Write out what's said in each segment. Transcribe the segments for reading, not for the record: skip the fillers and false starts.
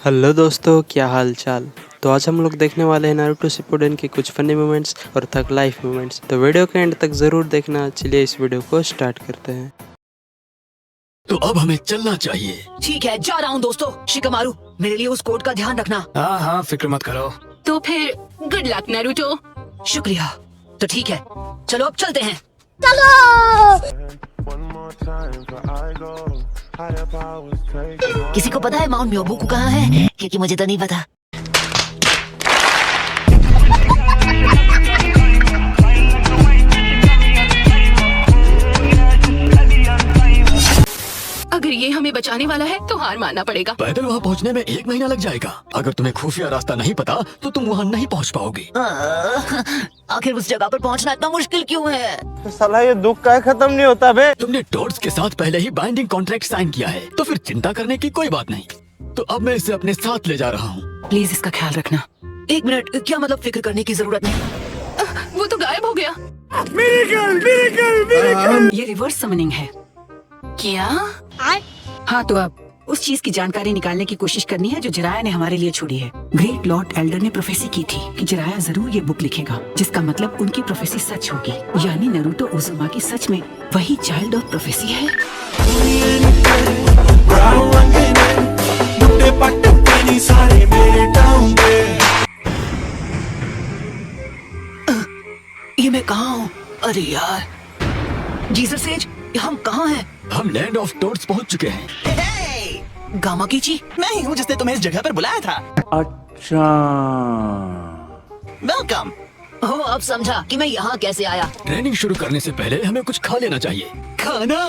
Hello दोस्तों, क्या हाल चाल। तो आज हम लोग देखने वाले हैं नारुतो शिपुडेन के कुछ फनी मोमेंट्स और थक लाइफ मोमेंट्स। तो वीडियो के एंड तक जरूर देखना। चलिए इस वीडियो को स्टार्ट करते हैं। तो अब हमें चलना चाहिए। ठीक है, जा रहा हूँ दोस्तों। शिकमारू, मेरे लिए उस कोड का ध्यान रखना। हाँ, फिक्र मत करो। तो फिर गुड लक नारुतो। शुक्रिया। तो ठीक है, चलो अब चलते हैं। किसी को पता है माउंट म्योबुकु कहाँ है? क्योंकि मुझे तो नहीं पता। अगर ये हमें बचाने वाला है तो हार मानना पड़ेगा। पैदल वहाँ पहुँचने में 1 महीना लग जाएगा। अगर तुम्हें खुफिया रास्ता नहीं पता तो तुम वहाँ नहीं पहुँच पाओगे। आखिर उस जगह पर पहुँचना इतना मुश्किल क्यों है? तो साला ये दुख का खत्म नहीं होता बे। तुमने टोड्स के साथ पहले ही बाइंडिंग कॉन्ट्रैक्ट साइन किया है, तो फिर चिंता करने की कोई बात नहीं। तो अब मैं इसे अपने साथ ले जा रहा हूँ। प्लीज इसका ख्याल रखना। 1 मिनट, क्या मतलब फिक्र करने की जरूरत नहीं। वो तो गायब हो गया। ये रिवर्स समनिंग है क्या? हाँ, तो अब उस चीज की जानकारी निकालने की कोशिश करनी है जो जिराया ने हमारे लिए छोड़ी है। ग्रेट लॉर्ड एल्डर ने प्रोफेसी की थी कि जिराया जरूर ये बुक लिखेगा, जिसका मतलब उनकी प्रोफेसी सच होगी। यानी नारुतो उज़ुमाकी सच में वही चाइल्ड ऑफ प्रोफेसी है। ये मैं कहाँ हूँ? अरे यार, जीसस सेज, हम कहाँ हैं? हम लैंड ऑफ टोड्स पहुँच चुके हैं। गामा कीची, मैं ही हूँ जिसने तुम्हें इस जगह पर बुलाया था। अच्छा, वेलकम। हो अब समझा कि मैं यहाँ कैसे आया। ट्रेनिंग शुरू करने से पहले हमें कुछ खा लेना चाहिए। खाना?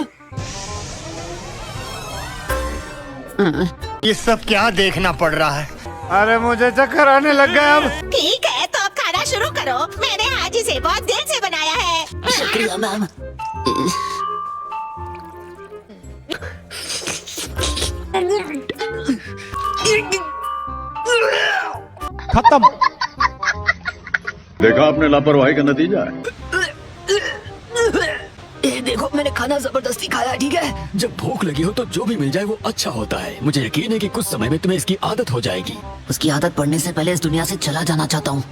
ये सब क्या देखना पड़ रहा है? अरे मुझे चक्कर आने लग गया अब। ठीक है, तो अब खाना शुरू करो। मैंने आज इसे बहुत देर से बनाया है। शुक्रिया मैम। खत्म। देखा आपने लापरवाही का नतीजा है। ये देखो, मैंने खाना जबरदस्ती खाया, ठीक है? जब भूख लगी हो तो जो भी मिल जाए वो अच्छा होता है। मुझे यकीन है कि कुछ समय में तुम्हें इसकी आदत हो जाएगी। उसकी आदत पड़ने से पहले इस दुनिया से चला जाना चाहता हूँ।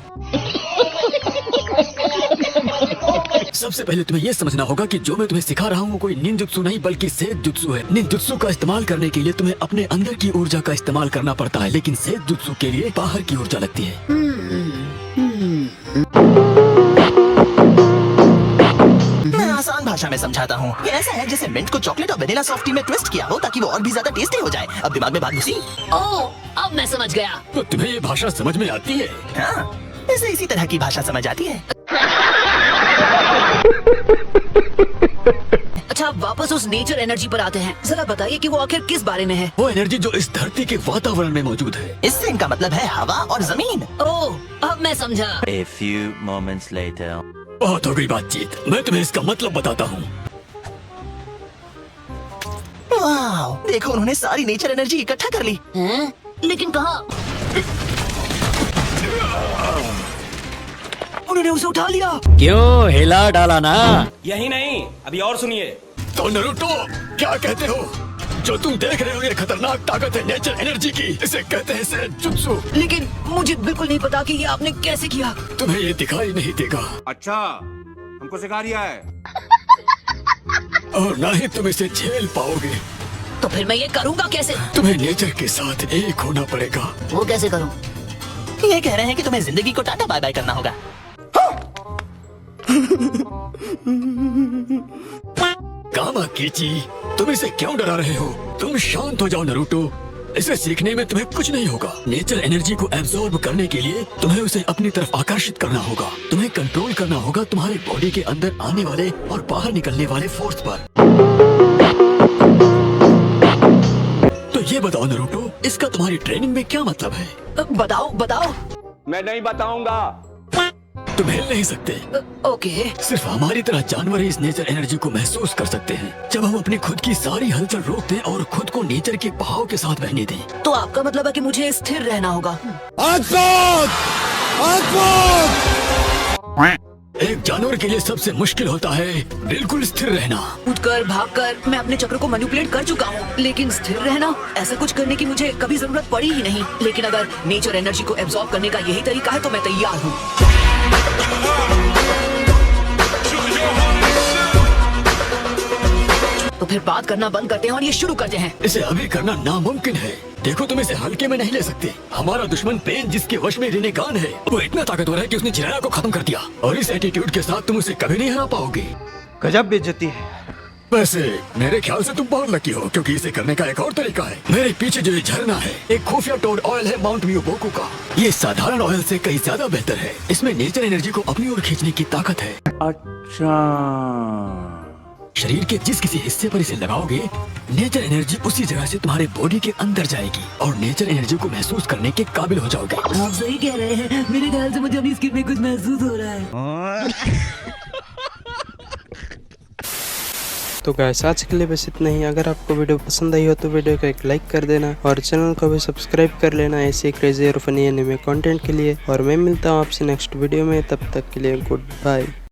सबसे पहले तुम्हें ये समझना होगा कि जो मैं तुम्हें सिखा रहा हूँ वो कोई निंजुत्सु नहीं बल्कि सेजुत्सु है। निंजुत्सु का इस्तेमाल करने के लिए तुम्हें अपने अंदर की ऊर्जा का इस्तेमाल करना पड़ता है, लेकिन सेजुत्सु के लिए बाहर की ऊर्जा लगती है। मैं आसान भाषा में समझाता हूँ। ये ऐसा है जैसे मिंट को चॉकलेट और वेनिला सॉफ्टी में ट्विस्ट किया हो ताकि वो और भी ज्यादा टेस्टी हो जाए। अब दिमाग में बात घुसी? ओह, अब मैं समझ गया। तो तुम्हें ये भाषा समझ में आती है? हाँ, इसे इसी तरह की भाषा समझ आती है। अच्छा, अब वापस उस नेचर एनर्जी पर आते हैं। जरा बताइए कि वो आखिर किस बारे में है? वो एनर्जी जो इस धरती के वातावरण में मौजूद है। इससे इनका मतलब है हवा और जमीन। ओह, अब मैं समझा। A few moments later. बहुत हो गई बातचीत, मैं तुम्हें इसका मतलब बताता हूँ। वाह, देखो उन्होंने सारी नेचर एनर्जी इकट्ठा कर ली। हैं? लेकिन कहाँ? उन्होंने उसे उठा लिया। क्यों हिला डाला ना? यही नहीं, अभी और सुनिए। तो नारुतो, क्या कहते हो? जो तुम देख रहे हो ये खतरनाक ताकत है नेचर एनर्जी की। इसे कहते हैं सेजुत्सु। लेकिन मुझे बिल्कुल नहीं पता कि ये आपने कैसे किया। तुम्हें ये दिखाई नहीं देगा अच्छा, हमको सिखा रिया है। और ना ही तुम इसे झेल पाओगे। तो फिर मैं ये करूँगा कैसे? तुम्हें नेचर के साथ एक होना पड़ेगा। वो कैसे करूँ? ये कह रहे हैं कि तुम्हें जिंदगी को टाटा बाय बाय करना होगा। गामा कीची, तुम इसे क्यों डरा रहे हो? तुम शांत हो जाओ नारुतो। इसे सीखने में तुम्हें कुछ नहीं होगा। नेचर एनर्जी को एब्जॉर्ब करने के लिए तुम्हें उसे अपनी तरफ आकर्षित करना होगा। तुम्हें कंट्रोल करना होगा तुम्हारे बॉडी के अंदर आने वाले और बाहर निकलने वाले फोर्स पर। तो ये बताओ नारुतो, इसका तुम्हारी ट्रेनिंग में क्या मतलब है? बताओ बताओ। मैं नहीं बताऊंगा। तुम हिल नहीं सकते। ओके। सिर्फ हमारी तरह जानवर ही इस नेचर एनर्जी को महसूस कर सकते हैं। जब हम अपनी खुद की सारी हलचल रोक दें और खुद को नेचर के बहाव के साथ बहने दें। तो आपका मतलब है कि मुझे स्थिर रहना होगा। एक जानवर के लिए सबसे मुश्किल होता है बिल्कुल स्थिर रहना। उठकर भागकर मैं अपने चक्र को मैनिपुलेट कर चुका हूँ, लेकिन स्थिर रहना, ऐसा कुछ करने की मुझे कभी जरूरत पड़ी ही नहीं। लेकिन अगर नेचर एनर्जी को एब्जॉर्ब करने का यही तरीका है तो मैं तैयार हूँ। तो फिर बात करना बंद करते हैं और ये शुरू करते हैं। इसे अभी करना नामुमकिन है। देखो, तुम इसे हल्के में नहीं ले सकते। हमारा दुश्मन पेन, जिसके वश में रिनेगान है, वो इतना ताकतवर है कि उसने जिराया को खत्म कर दिया, और इस एटीट्यूड के साथ तुम उसे कभी नहीं हरा पाओगे। गजब बेइज्जती है। वैसे मेरे ख्याल से तुम बहुत लकी हो, क्योंकि इसे करने का एक और तरीका है। मेरे पीछे जो ये झरना है, एक खुफिया टोड ऑयल है माउंट मियोबोकू का। ये साधारण ऑयल से कई ज्यादा बेहतर है। इसमें नेचर एनर्जी को अपनी ओर खींचने की ताकत है। अच्छा, शरीर के जिस किसी हिस्से पर इसे लगाओगे, नेचर एनर्जी उसी जगह से तुम्हारे बॉडी के अंदर जाएगी और नेचर एनर्जी को महसूस करने के काबिल हो जाओगे। आप सही कह रहे हैं, मेरे ख्याल से मुझे अपनी स्किन में कुछ महसूस हो रहा है। तो गाइस, आज के लिए बस इतना ही। अगर आपको वीडियो पसंद आई हो तो वीडियो को एक लाइक कर देना और चैनल को भी सब्सक्राइब कर लेना ऐसे क्रेजी और फनी एनिमे कंटेंट के लिए। और मैं मिलता हूँ आपसे नेक्स्ट वीडियो में, तब तक के लिए गुड बाय।